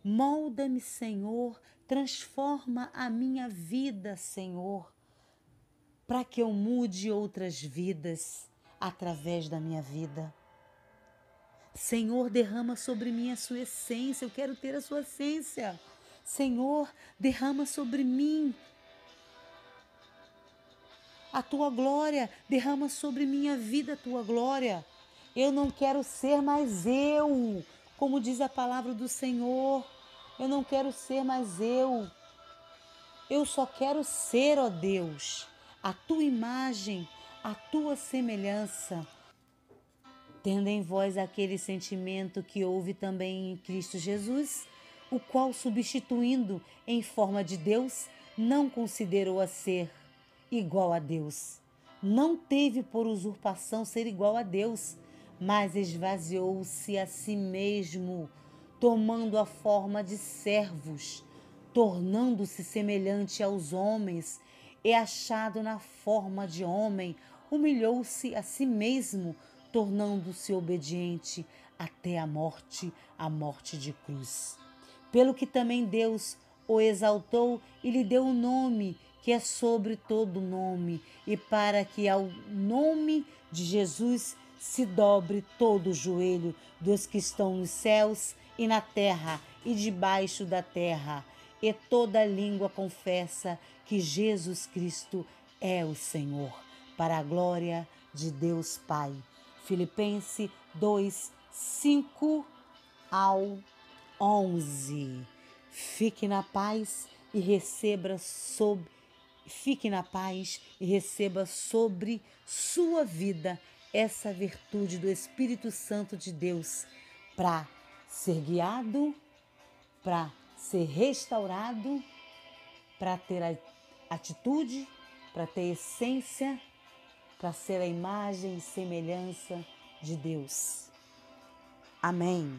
Molda-me, Senhor. Transforma a minha vida, Senhor, para que eu mude outras vidas através da minha vida. Senhor, derrama sobre mim a sua essência. Eu quero ter a sua essência. Senhor, derrama sobre mim a tua glória. Derrama sobre minha vida a tua glória. Eu não quero ser mais eu, como diz a palavra do Senhor. Eu não quero ser mais eu. Eu só quero ser, ó Deus, a tua imagem, a tua semelhança. Tendo em vós aquele sentimento que houve também em Cristo Jesus, o qual, substituindo em forma de Deus, não considerou a ser igual a Deus. Não teve por usurpação ser igual a Deus, mas esvaziou-se a si mesmo, tomando a forma de servos, tornando-se semelhante aos homens, e achado na forma de homem, humilhou-se a si mesmo, tornando-se obediente até a morte de cruz. Pelo que também Deus o exaltou e lhe deu o nome que é sobre todo nome, e para que ao nome de Jesus se dobre todo o joelho dos que estão nos céus e na terra e debaixo da terra, e toda língua confessa que Jesus Cristo é o Senhor, para a glória de Deus Pai. Filipenses 2, 5 ao 11. Fique na paz e receba sobre sua vida essa virtude do Espírito Santo de Deus, para ser guiado, para ser restaurado, para ter a atitude, para ter essência, para ser a imagem e semelhança de Deus. Amém.